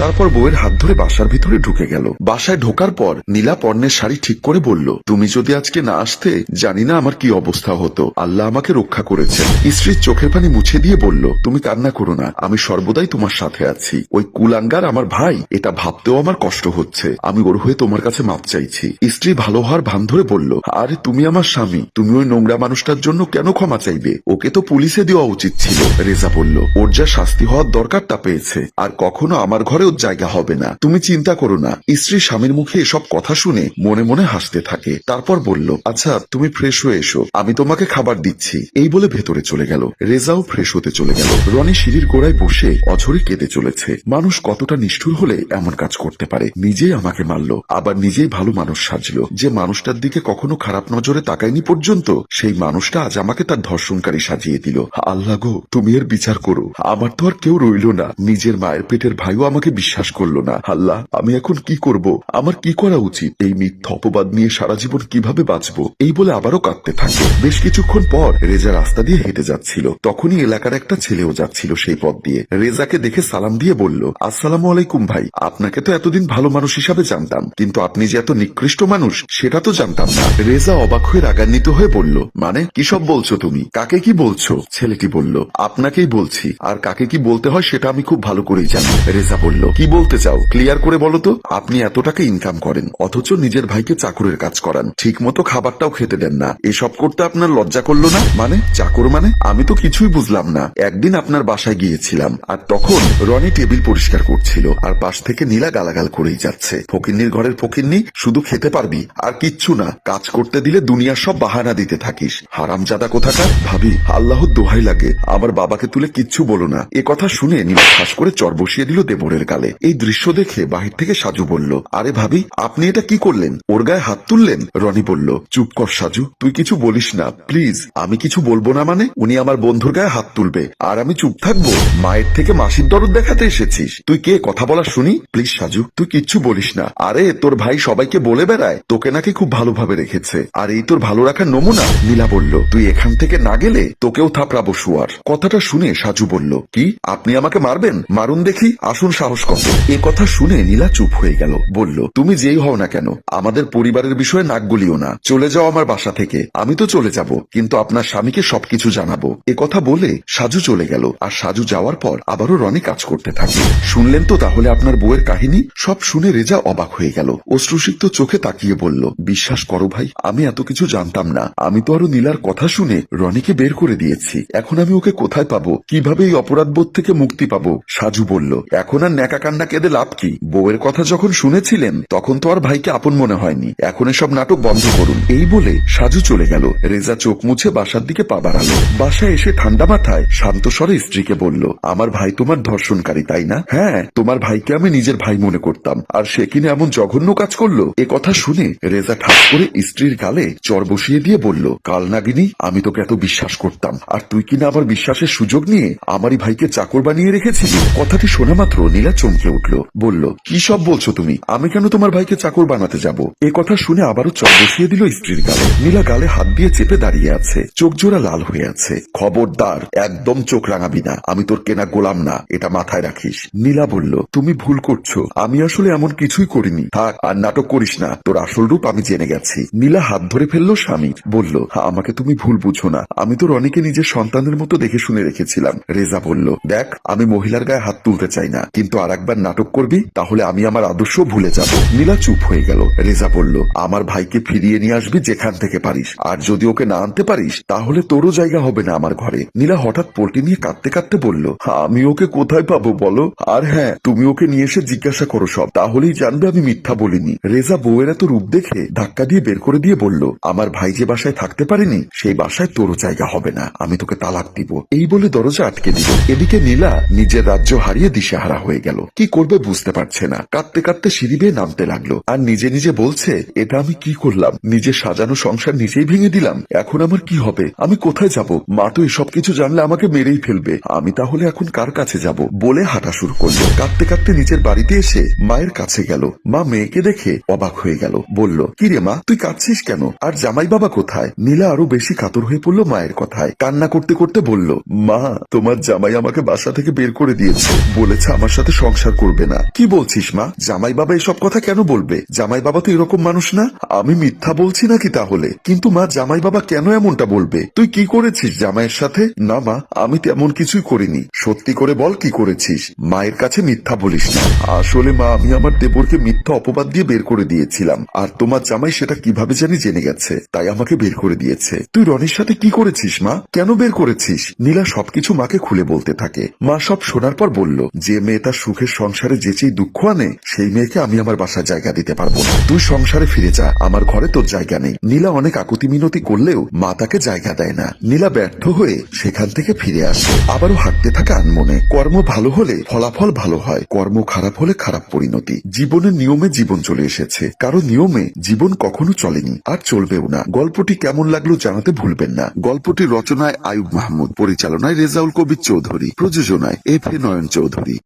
তারপর বউয়ের হাত ধরে বাসার ভিতরে ঢুকে গেল। বাসায় ঢোকার পর নীলা পর্ণের শাড়ি ঠিক করে বলল, তুমি যদি আজকে না আসতে জানি না আমার কি অবস্থা হতো। আল্লাহ আমাকে রক্ষা করেছেন। স্ত্রীর চোখের পানি মুছে দিয়ে বলল, তুমি কান্না করো না, আমি সর্বদাই তোমার সাথে আছি। ওই কুলাঙ্গার আমার ভাই, এটা ভাবতেও আমার কষ্ট হচ্ছে। আমি ওর হয়ে তোমার কাছে মাপ চাইছি। স্ত্রী ভালো হওয়ার ভান ধরে বলল, আরে তুমি আমার স্বামী, তুমি ওই নোংরা মানুষটার জন্য কেন ক্ষমা চাইবে? ওকে তো পুলিশে দেওয়া উচিত ছিল। রেজা বলল, ওর যা শাস্তি হওয়ার দরকার তা পেয়েছে, আর কখনো আমার ঘরে ওর জায়গা হবে না। তুমি চিন্তা করো না। স্ত্রী স্বামীর মুখে এসব কথা শুনে মনে মনে হাসতে থাকে। তারপর বলল, আচ্ছা তুমি ফ্রেশ হয়ে এসো, আমি তোমাকে খাবার দিচ্ছি। এই বলে ভেতরে চলে গেল। রেজাও ফ্রেশ হতে চলে গেল। রনি সিঁড়ির গোড়ায় বসে অঝরে কেঁদে চলেছে। মানুষ কতটা নিষ্ঠুর হলে এমন কাজ করতে পারে। নিজেই আমাকে মারলো, আবার নিজেই ভালো মানুষ সাজলো। যে মানুষটার দিকে কখনো খারাপ নজরে তাকায়নি পর্যন্ত, সেই মানুষটা আজ আমাকে তার ধর্ষণকারী সাজিয়ে দিল। আল্লাহ গো, তুমি এর বিচার করো। আমার তো আর কেউ রইল না। নিজের মায়ের পেটের ভাইও আমাকে বিশ্বাস করলো না। আল্লাহ, আমি এখন কি করব? আমার কি করা উচিত? এই মিথ্যা অপবাদ নিয়ে সারা জীবন কিভাবে বাঁচবো? এই বলে আবারও কাঁদতে থাকে। বেশ কিছুক্ষণ পর রেজা রাস্তা দিয়ে হেঁটে যাচ্ছিল। তখনই এলাকার একটা ছেলেও যাচ্ছিল সেই পথ দিয়ে। রেজাকে দেখে সালাম দিয়ে বলল, আসসালামু আলাইকুম ভাই। আপনাকে তো এতদিন ভালো মানুষ হিসাবে জানতাম, কিন্তু আপনি যে এত নিকৃষ্ট মানুষ সেটা তো জানতাম না। রেজা অবাক হয়ে রাগান্বিত হয়ে বলল, মানে কি সব বলছো তুমি? কাকে কি বলছো? ছেলেটি বলল, আপনাকেই বলছি, আর কাকে কি বলতে হয় সেটা আমি খুব ভালো করেই জানি। রেজা বলল, কি বলতে চাও ক্লিয়ার করে বলো তো। আপনি এত টাকা ইনকাম করেন, অথচ নিজের ভাইকে চাকরের কাজ করান, ঠিক মতো খাবারটাও খেতে দেন না। এসব করতে আপনার লজ্জা করলো না? মানে চাকর মানে? আমি তো কিছুই বুঝলাম না। একদিন আপনার বাসায় গিয়েছিলাম, আর তখন রনি টেবিল পরিষ্কার করছিল, আর পাশ থেকে নীলা গালাগাল করেই যাচ্ছে। ফকিন্নির ঘরের ফকিন্নি, শুধু খেতে পারবি আর কিচ্ছু না, কাজ করতে দিলে দুনিয়ার সব বাহানা দিতে থাকিস। হারামজাদা কোথাকার। ভাবি, আল্লাহর দোহাই লাগে আমার বাবাকে তুলে কিচ্ছু বলো না। এ কথা শুনে নীলা ঠাস করে চর বসিয়ে দিল দেবরের গালে। এই দৃশ্য দেখে বাহির থেকে সাজু বলল, আরে ভাবি, আপনি এটা কি করলেন? ওর গায়ে হাত তুললেন? রনি বলল, চুপ কর সাজু, তুই কিছু বলিস না প্লিজ। আমি কিছু বলবো না মানে? উনি আমার বন্ধুর গায়ে হাত তুলবে আর আমি চুপ থাকবো? মায়ের থেকে মাসির দরদ দেখাতে এসেছিস? তুই কে কথা বলা শুনি? প্লিজ সাজু, তুই কিচ্ছু বলিস না। আরে তোর ভাই সবাইকে বলে বেড়ায় তোকে নাকি খুব ভালোভাবে রেখেছে, আর এই তোর ভালো রাখার নমুনা। নীলা বলল, তুই এখান থেকে না গেলে তোকেও থাপড়াবো শুয়ার। কথাটা শুনে সাজু বলল, কি আপনি আমাকে মারবেন? মারুন দেখি, আসুন সাহস কত। এ কথা শুনে নীলা চুপ হয়ে গেল। বলল, তুমি যেই হও না কেন, আমাদের পরিবারের বিষয়ে নাক গলিও না। চলে যাও আমার বাসা থেকে। আমি তো চলে যাব, কিন্তু আপনার স্বামীকে সবকিছু জানাবো। এ কথা বলে সাজু চলে গেল। আর সাজু যাওয়ার পর আবারও রনি কাজ করতে থাকে। শুনলেন তো তাহলে আপনার বউয়ের কাহিনী? সব শুনে রেজা অবাক হয়ে গেল। অশ্রুসিক্ত চোখে তাকিয়ে বলল, বিশ্বাস করো ভাই, আমি এত কিছু জানতাম না। আমি তো আরো নীলার কথা শুনে রনিকে বের করে দিয়েছি। এখন আমি ওকে কোথায় পাবো? কিভাবে এই অপরাধবোধ থেকে মুক্তি পাবো? সাজু বলল, এখন আর ন্যাকা কান্না কেঁদে লাভ কি? বউয়ের কথা যখন শুনেছিলেন তখন তো আর ভাইকে আপন মনে হয়নি। এখন এসব নাটক বন্ধ করুন। এই বলে সাজু চলে গেল। রেজা চোখ মুছে বাসার দিকে পা বাড়ালো। বাসায় এসে ঠান্ডা মাথায় শান্ত স্বরে স্ত্রীকে বলল, আমার ভাই তোমার ধর্ষণকারী তাই না? হ্যাঁ, তোমার ভাইকে আমি নিজের ভাই মনে করতাম, আর সে কিনা এমন জঘন্য কাজ করলো। এ কথা শুনে রেজা ঠাস করে স্ত্রীর গালে চর বসিয়ে দিয়ে বলল, কাল নাগিনী, আমি তোকে এত বিশ্বাস করতাম, আর তুই কিনা আমার বিশ্বাসের সুযোগ নিয়ে আমারই ভাইকে চাকর বানিয়ে রেখেছিলি। কথাটি শোনা মাত্র নীলা চমকে উঠল। বলল, কি সব বলছো তুমি? আমি কেন তোমার ভাইকে চাকর বানাতে যাব? এ কথা শুনে আবারও চর বসিয়ে দিল স্ত্রীর গালে। নীলা গালে হাত দিয়ে চেপে দাঁড়িয়ে আছে, চোখ জোড়া লাল হয়ে আছে। খবরদার, একদম চোখ রাঙাবি না। আমি তোর কেনা গোলাম না, এটা মাথায় রাখিস। নীলা বলল, তুমি ভুল করছো, আমি আসলে এমন কিছুই করিনি। থাক, আর নাটক করিস না, তোর আসল রূপ আমি জেনে গেছি। নীলা হাত ধরে ফেললো স্বামীর। বলল, আমাকে তুমি ভুল বুঝো না, আমি তো রনিকে নিজের সন্তানের মতো দেখে শুনে রেখেছিলাম। রেজা বলল, দেখ, আমি মহিলার গায়ে হাত তুলতে চাই না, কিন্তু আর একবার নাটক করবি তাহলে আমি আমার আদর্শ ভুলে যাব। নীলা চুপ হয়ে গেল। রেজা বলল, আমার ভাইকে ফিরিয়ে নিয়ে আসবি যেখান থেকে পারিস, আর যদি ওকে না আনতে পারিস তাহলে তোরও জায়গা হবে না আমার ঘরে। নীলা হঠাৎ পল্টি নিয়ে কাঁদতে কাঁদতে বলল, আমি ওকে কোথায় পাবো বলো? আর হ্যাঁ, তুমি ওকে নিয়ে এসে জিজ্ঞাসা করো সব, তাহলেই জানবে আমি মিথ্যা বলিনি। রেজা বউয়ের এত রূপ দেখে ধাক্কা দিয়ে বের করে দিয়ে বলল, আমার ভাই যে বাসায় থাকতে পারেনি সেই বাসায় তোরও জায়গা হবে না, আমি তোকে তালাক দিব। এই বলে দরজা আটকে দিল। এদিকে নীলা নিজের রাজ্য হারিয়ে দিশেহারা হয়ে গেল। কি করবে বুঝতে পারছে না। কাঁদতে কাঁদতে সিঁড়ি বেয়ে নামতে লাগলো, আর নিজে নিজে বলছে, এটা আমি কি করলাম? নিজের সাজানো সংসার নিজেই ভেঙে দিলাম। এখন আমার কি হবে? আমি কোথায় যাব? মা তো এসব কিছু জানলে আমাকে মেরেই ফেলবে। আমি তাহলে এখন কার কাছে যাব? বলে হাঁটা শুরু করলো। কাঁদতে কাঁদতে নিজের বাড়িতে এসে মায়ের কাছে গেল। মা মেয়েকে দেখে অবাক হয়ে গেল। বলল, কি রে মা, তুই কাঁদছিস কেন? আর জামাই বাবা কোথায়? নীলা আরো বেশি কাতর হয়ে পড়লো মায়ের কথায়। কান্না করতে করতে বলল, মা, তোমার জামাই আমাকে বাসা থেকে বের করে দিয়েছে, বলেছে আমার সাথে সংসার করবে না। কি বলছিস মা? জামাই বাবা এসব কথা কেন বলবে? জামাই বাবা তো এরকম মানুষ না। আমি মিথ্যা বলছি নাকি তাহলে? কিন্তু মা, জামাই বাবা কেন এমনটা বলবে? তুই কি করেছিস জামাইয়ের সাথে? না মা, আমি তেমন কিছুই করিনি। সত্যি করে বল কি করেছিস? মায়ের কাছে মিথ্যা বলিস না। আসলে মা, আমি আমার দেবরকে মিথ্যা অপবাদ দিয়ে বের করে দিয়েছিলাম, আর তোমার জামাই সেটা কিভাবে জানি জেনে গেছে, তাই আমাকে বের করে দিয়েছে। তুই রনির সাথে কি করেছিস মা? কেন বের করেছিস? নীলা সবকিছু মাকে খুলে বলতে থাকে। মা সব শোনার পর বলল, যে মেয়ে তার সুখের সংসারে যেচেই দুঃখ আনে, সেই মেয়েকে আমি আমার বাসায় জায়গা দিতে পারবো না। তুই সংসারে ফিরে যা, আমার ঘরে তোর জায়গা নেই। নীলা অনেক আকুতি মিনতি করলেও মা তাকে জায়গা দেয় না। নীলা ব্যর্থ হয়ে সেখান থেকে ফিরে আসে। আবারও হাঁটতে থাকে আনমনে। কর্ম ভালো হলে ফলাফল ভালো হয়, কর্ম খারাপ হলে খারাপ পরিণতি। জীবনের নিয়মে জীবন চলে এসেছে, কারো নিয়মে জীবন কখনো চলেনি, আর চলবেও না। গল্পটি কেমন লাগলো জানাতে ভুলবেন না। গল্পটি রচনায় আয়ুব মাহমুদ, পরিচালনায় রেজাউল কবির চৌধুরী, প্রযোজনায় এফ এ নয়ন চৌধুরী।